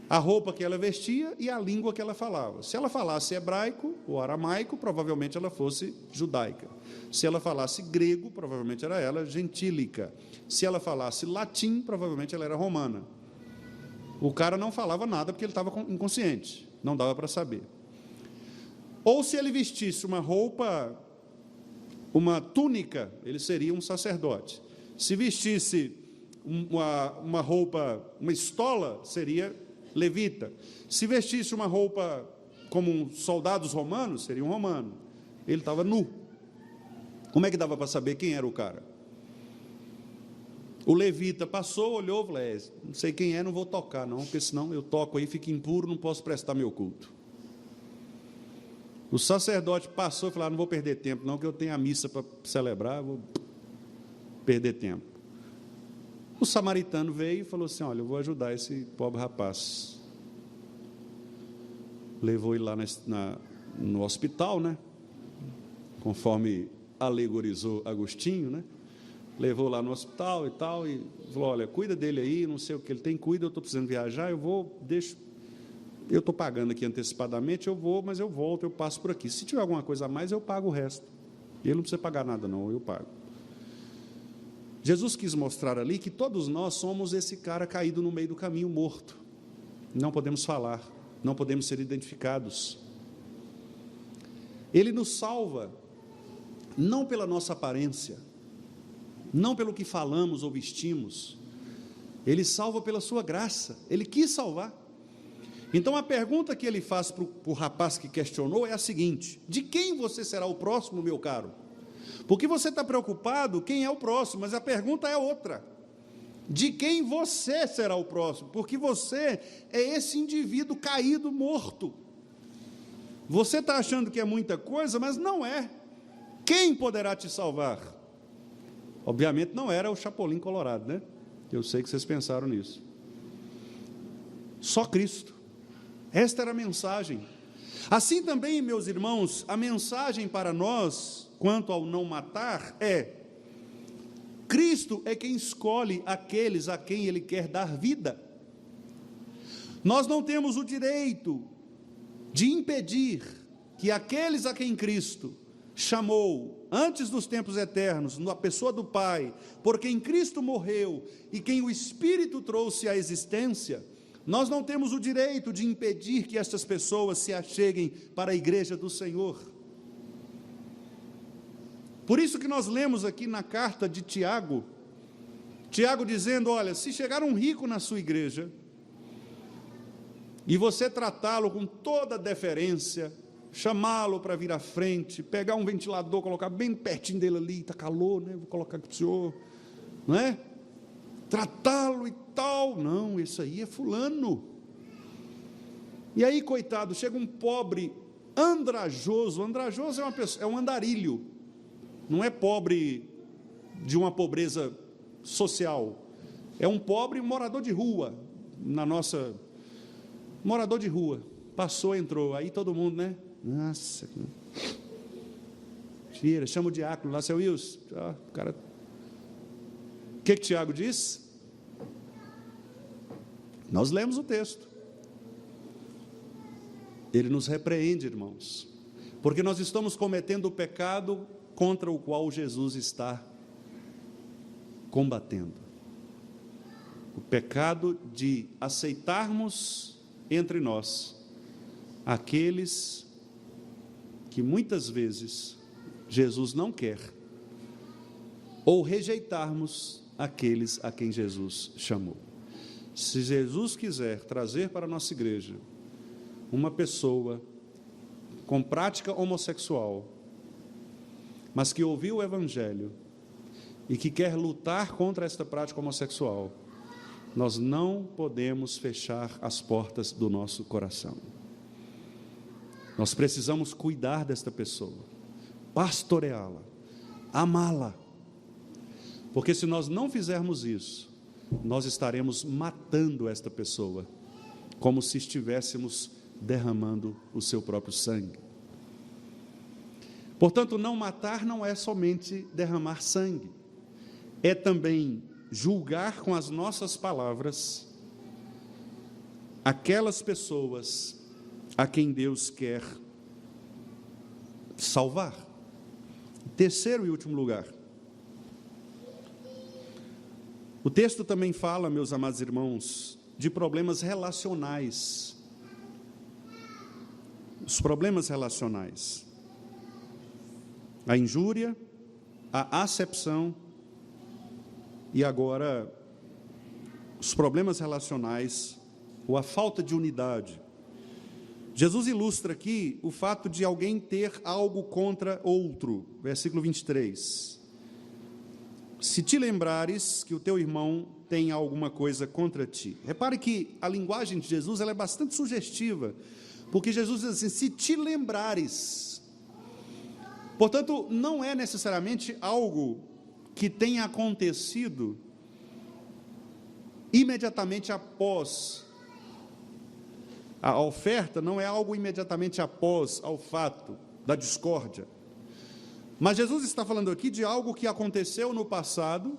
a roupa que ela vestia e a língua que ela falava. Se ela falasse hebraico ou aramaico, provavelmente ela fosse judaica. Se ela falasse grego, provavelmente era ela gentílica. Se ela falasse latim, provavelmente ela era romana. O cara não falava nada porque ele estava inconsciente, não dava para saber. Ou se ele vestisse uma roupa, uma túnica, ele seria um sacerdote. Se vestisse uma roupa, uma estola, seria levita. Se vestisse uma roupa como soldados romanos, seria um romano. Ele estava nu. Como é que dava para saber quem era o cara? O levita passou, olhou, falou: não sei quem é, não vou tocar não, porque senão eu toco aí, fico impuro, não posso prestar meu culto. O sacerdote passou e falou: não vou perder tempo não, que eu tenho a missa para celebrar, vou perder tempo. O samaritano veio e falou assim: olha, eu vou ajudar esse pobre rapaz. Levou ele lá no hospital, né? Conforme alegorizou Agostinho, né? Levou lá no hospital e tal, e falou: olha, cuida dele aí, não sei o que ele tem, cuida, eu estou precisando viajar, eu estou pagando aqui antecipadamente, eu vou, mas eu volto, eu passo por aqui. Se tiver alguma coisa a mais, eu pago o resto. Ele não precisa pagar nada não, eu pago. Jesus quis mostrar ali que todos nós somos esse cara caído no meio do caminho, morto. Não podemos falar, não podemos ser identificados. Ele nos salva, não pela nossa aparência, não pelo que falamos ou vestimos. Ele salva pela sua graça, ele quis salvar. Então a pergunta que ele faz para o rapaz que questionou é a seguinte: de quem você será o próximo, meu caro? Porque você está preocupado quem é o próximo, mas a pergunta é outra: de quem você será o próximo? Porque você é esse indivíduo caído, morto. Você está achando que é muita coisa, mas não é. Quem poderá te salvar? Obviamente não era o Chapolin Colorado, né? Eu sei que vocês pensaram nisso. Só Cristo. Esta era a mensagem. Assim também, meus irmãos, a mensagem para nós, quanto ao não matar, é: Cristo é quem escolhe aqueles a quem Ele quer dar vida. Nós não temos o direito de impedir que aqueles a quem Cristo chamou antes dos tempos eternos, na pessoa do Pai, por quem Cristo morreu e quem o Espírito trouxe à existência, nós não temos o direito de impedir que estas pessoas se acheguem para a igreja do Senhor. Por isso que nós lemos aqui na carta de Tiago dizendo: olha, se chegar um rico na sua igreja, e você tratá-lo com toda a deferência, chamá-lo para vir à frente, pegar um ventilador, colocar bem pertinho dele ali, está calor, né? Vou colocar aqui para o senhor, não é? Tratá-lo e tal, não, esse aí é fulano. E aí, coitado, chega um pobre andrajoso é uma pessoa, é um andarilho, não é pobre de uma pobreza social, é um pobre morador de rua, morador de rua, passou, entrou, aí todo mundo, né? Nossa, tira, chama o diácono lá, seu Wilson, o cara. O que Tiago diz? Nós lemos o texto. Ele nos repreende, irmãos, porque nós estamos cometendo o pecado contra o qual Jesus está combatendo. O pecado de aceitarmos entre nós aqueles que muitas vezes Jesus não quer, ou rejeitarmos aqueles a quem Jesus chamou. Se Jesus quiser trazer para a nossa igreja uma pessoa com prática homossexual, mas que ouviu o Evangelho e que quer lutar contra esta prática homossexual, nós não podemos fechar as portas do nosso coração. Nós precisamos cuidar desta pessoa, pastoreá-la, amá-la, porque se nós não fizermos isso, nós estaremos matando esta pessoa, como se estivéssemos derramando o seu próprio sangue. Portanto, não matar não é somente derramar sangue, é também julgar com as nossas palavras aquelas pessoas a quem Deus quer salvar. Terceiro e último lugar, o texto também fala, meus amados irmãos, de problemas relacionais. Os problemas relacionais, a injúria, a acepção e agora os problemas relacionais ou a falta de unidade. Jesus ilustra aqui o fato de alguém ter algo contra outro, versículo 23. Se te lembrares que o teu irmão tem alguma coisa contra ti. Repare que a linguagem de Jesus ela é bastante sugestiva, porque Jesus diz assim, se te lembrares. Portanto, não é necessariamente algo que tenha acontecido imediatamente após a oferta, não é algo imediatamente após ao fato da discórdia. Mas Jesus está falando aqui de algo que aconteceu no passado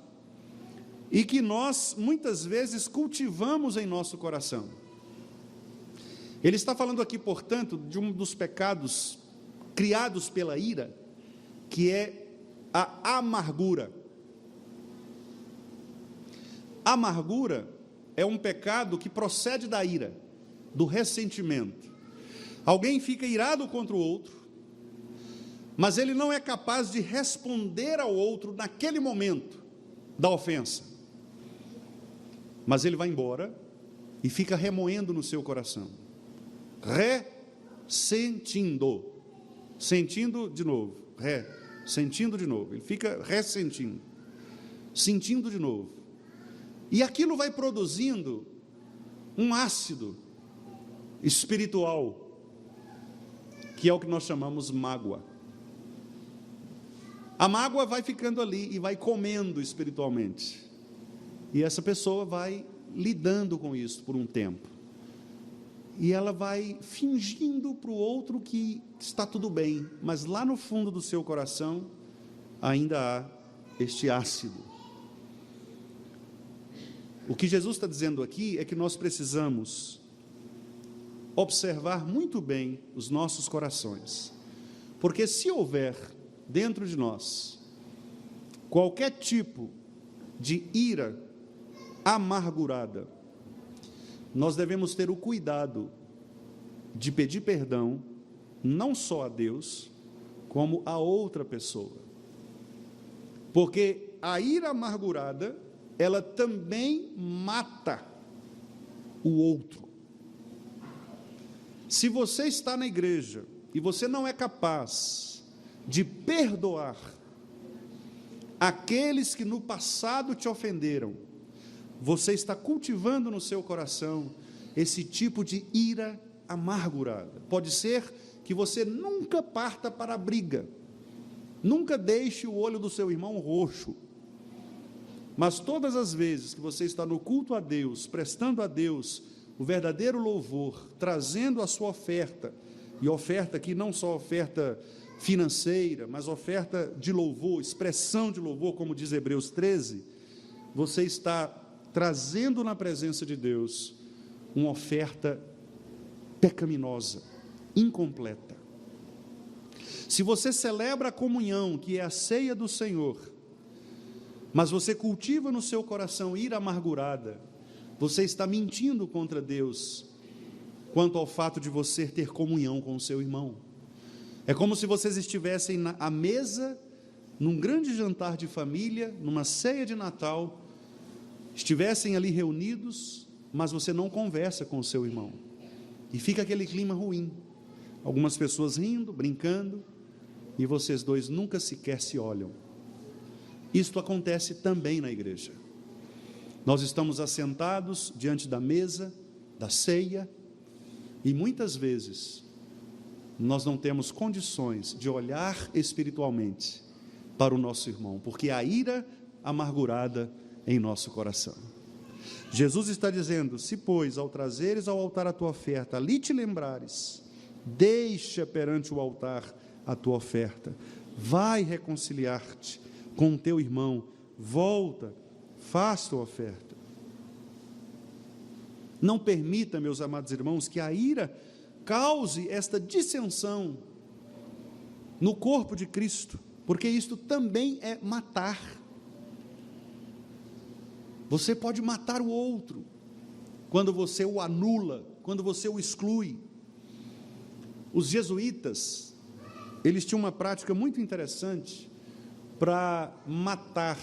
e que nós muitas vezes cultivamos em nosso coração. Ele está falando aqui, portanto, de um dos pecados criados pela ira, que é a amargura. A amargura é um pecado que procede da ira, do ressentimento. Alguém fica irado contra o outro, mas ele não é capaz de responder ao outro naquele momento da ofensa. Mas ele vai embora e fica remoendo no seu coração, ressentindo, sentindo de novo, sentindo de novo, ele fica ressentindo, sentindo de novo, e aquilo vai produzindo um ácido espiritual, que é o que nós chamamos mágoa. A mágoa vai ficando ali e vai comendo espiritualmente, e essa pessoa vai lidando com isso por um tempo, e ela vai fingindo para o outro que está tudo bem, mas lá no fundo do seu coração ainda há este ácido. O que Jesus está dizendo aqui é que nós precisamos observar muito bem os nossos corações, porque se houver dentro de nós qualquer tipo de ira amargurada, nós devemos ter o cuidado de pedir perdão, não só a Deus, como a outra pessoa, porque a ira amargurada, ela também mata o outro. Se você está na igreja e você não é capaz de perdoar aqueles que no passado te ofenderam, você está cultivando no seu coração esse tipo de ira amargurada. Pode ser que você nunca parta para a briga, nunca deixe o olho do seu irmão roxo, mas todas as vezes que você está no culto a Deus, prestando a Deus o verdadeiro louvor, trazendo a sua oferta, e oferta aqui não só oferta financeira, mas oferta de louvor, expressão de louvor, como diz Hebreus 13, você está trazendo na presença de Deus uma oferta pecaminosa, incompleta. Se você celebra a comunhão, que é a ceia do Senhor, mas você cultiva no seu coração ira amargurada, você está mentindo contra Deus quanto ao fato de você ter comunhão com o seu irmão. É como se vocês estivessem à mesa, num grande jantar de família, numa ceia de Natal, estivessem ali reunidos, mas você não conversa com o seu irmão, e fica aquele clima ruim, algumas pessoas rindo, brincando, e vocês dois nunca sequer se olham. Isto acontece também na igreja. Nós estamos assentados diante da mesa, da ceia, e muitas vezes nós não temos condições de olhar espiritualmente para o nosso irmão, porque há ira amargurada em nosso coração. Jesus está dizendo: se, pois, ao trazeres ao altar a tua oferta, ali te lembrares, deixa perante o altar a tua oferta, vai reconciliar-te com o teu irmão, volta, faz tua oferta. Não permita, meus amados irmãos, que a ira cause esta dissensão no corpo de Cristo, porque isto também é matar. Você pode matar o outro quando você o anula, quando você o exclui. Os jesuítas, eles tinham uma prática muito interessante para matar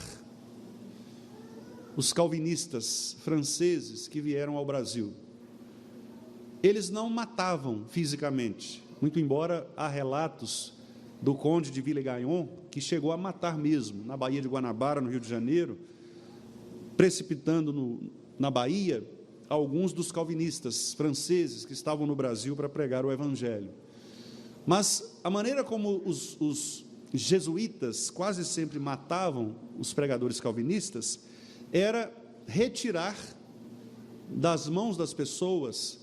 os calvinistas franceses que vieram ao Brasil. Eles não matavam fisicamente, muito embora há relatos do conde de Villegagnon, que chegou a matar mesmo, na Baía de Guanabara, no Rio de Janeiro, precipitando na Bahia alguns dos calvinistas franceses que estavam no Brasil para pregar o Evangelho. Mas a maneira como os jesuítas quase sempre matavam os pregadores calvinistas era retirar das mãos das pessoas,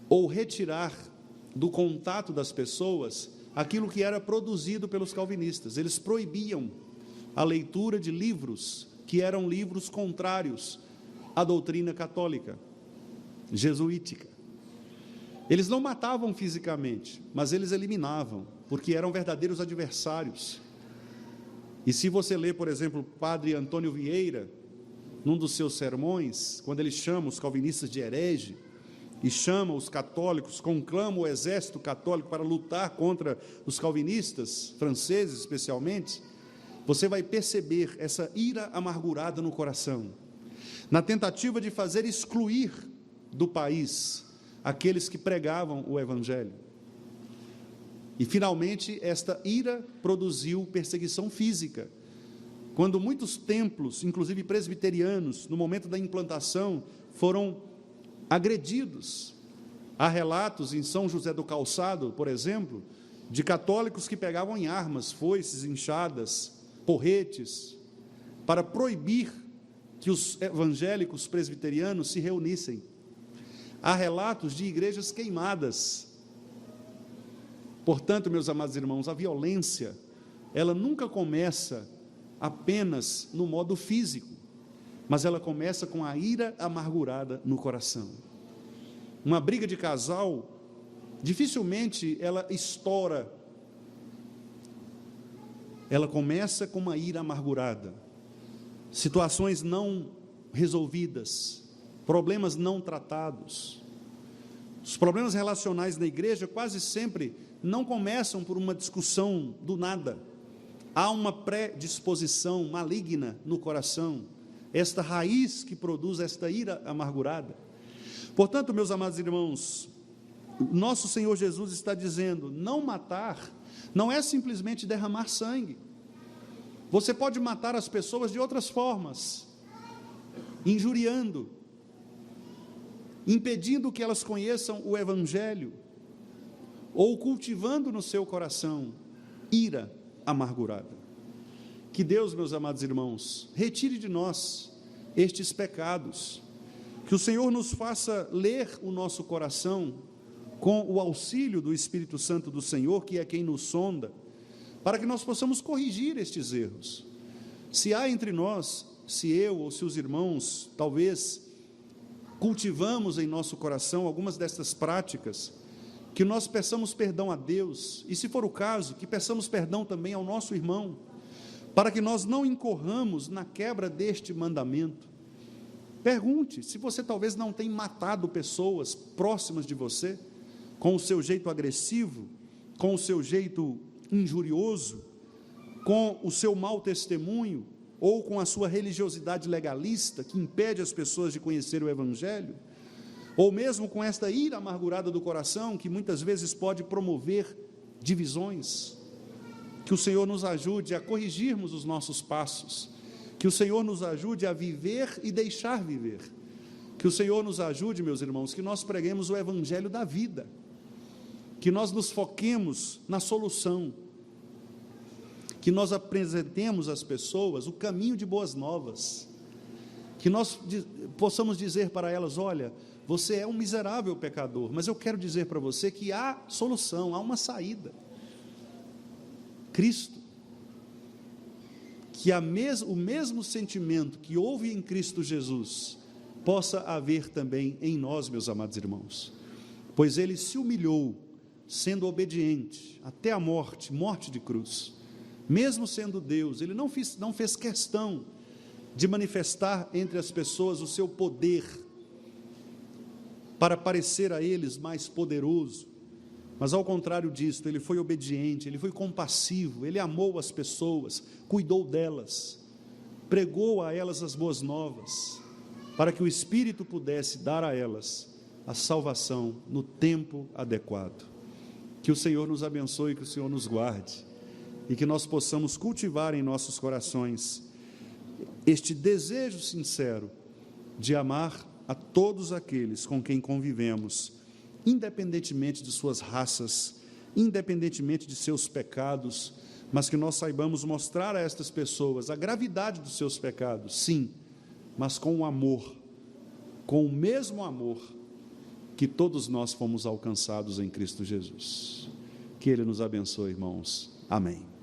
ou retirar do contato das pessoas, aquilo que era produzido pelos calvinistas. Eles proibiam a leitura de livros que eram livros contrários à doutrina católica, jesuítica. Eles não matavam fisicamente, mas eles eliminavam, porque eram verdadeiros adversários. E se você ler, por exemplo, o padre Antônio Vieira, num dos seus sermões, quando ele chama os calvinistas de herege, e chama os católicos, conclama o exército católico para lutar contra os calvinistas, franceses especialmente, você vai perceber essa ira amargurada no coração, na tentativa de fazer excluir do país aqueles que pregavam o Evangelho. E, finalmente, esta ira produziu perseguição física, quando muitos templos, inclusive presbiterianos, no momento da implantação, foram agredidos. Há relatos em São José do Calçado, por exemplo, de católicos que pegavam em armas, foices, enxadas, porretes, para proibir que os evangélicos presbiterianos se reunissem. Há relatos de igrejas queimadas. Portanto, meus amados irmãos, a violência, ela nunca começa apenas no modo físico, mas ela começa com a ira amargurada no coração. Uma briga de casal, dificilmente ela estoura. Ela começa com uma ira amargurada, situações não resolvidas, problemas não tratados. Os problemas relacionais na igreja quase sempre não começam por uma discussão do nada. Há uma predisposição maligna no coração, esta raiz que produz esta ira amargurada. Portanto, meus amados irmãos, nosso Senhor Jesus está dizendo: não matar não é simplesmente derramar sangue. Você pode matar as pessoas de outras formas, injuriando, impedindo que elas conheçam o Evangelho, ou cultivando no seu coração ira amargurada. Que Deus, meus amados irmãos, retire de nós estes pecados, que o Senhor nos faça ler o nosso coração com o auxílio do Espírito Santo do Senhor, que é quem nos sonda, para que nós possamos corrigir estes erros. Se há entre nós, se eu ou se os irmãos, talvez cultivamos em nosso coração algumas destas práticas, que nós peçamos perdão a Deus, e se for o caso, que peçamos perdão também ao nosso irmão, para que nós não incorramos na quebra deste mandamento. Pergunte se você talvez não tem matado pessoas próximas de você, com o seu jeito agressivo, com o seu jeito injurioso, com o seu mau testemunho, ou com a sua religiosidade legalista, que impede as pessoas de conhecer o Evangelho, ou mesmo com esta ira amargurada do coração, que muitas vezes pode promover divisões. Que o Senhor nos ajude a corrigirmos os nossos passos, que o Senhor nos ajude a viver e deixar viver, que o Senhor nos ajude, meus irmãos, que nós preguemos o Evangelho da vida, que nós nos foquemos na solução, que nós apresentemos às pessoas o caminho de boas novas, que nós possamos dizer para elas: olha, você é um miserável pecador, mas eu quero dizer para você que há solução, há uma saída. Cristo, que o mesmo sentimento que houve em Cristo Jesus, possa haver também em nós, meus amados irmãos, pois Ele se humilhou, sendo obediente, até a morte de cruz, mesmo sendo Deus. Ele não fez questão de manifestar entre as pessoas o seu poder, para parecer a eles mais poderoso, mas ao contrário disso, Ele foi obediente, Ele foi compassivo, Ele amou as pessoas, cuidou delas, pregou a elas as boas novas, para que o Espírito pudesse dar a elas a salvação no tempo adequado. Que o Senhor nos abençoe, que o Senhor nos guarde, e que nós possamos cultivar em nossos corações este desejo sincero de amar a todos aqueles com quem convivemos, independentemente de suas raças, independentemente de seus pecados, mas que nós saibamos mostrar a estas pessoas a gravidade dos seus pecados, sim, mas com o amor, com o mesmo amor que todos nós fomos alcançados em Cristo Jesus. Que Ele nos abençoe, irmãos. Amém.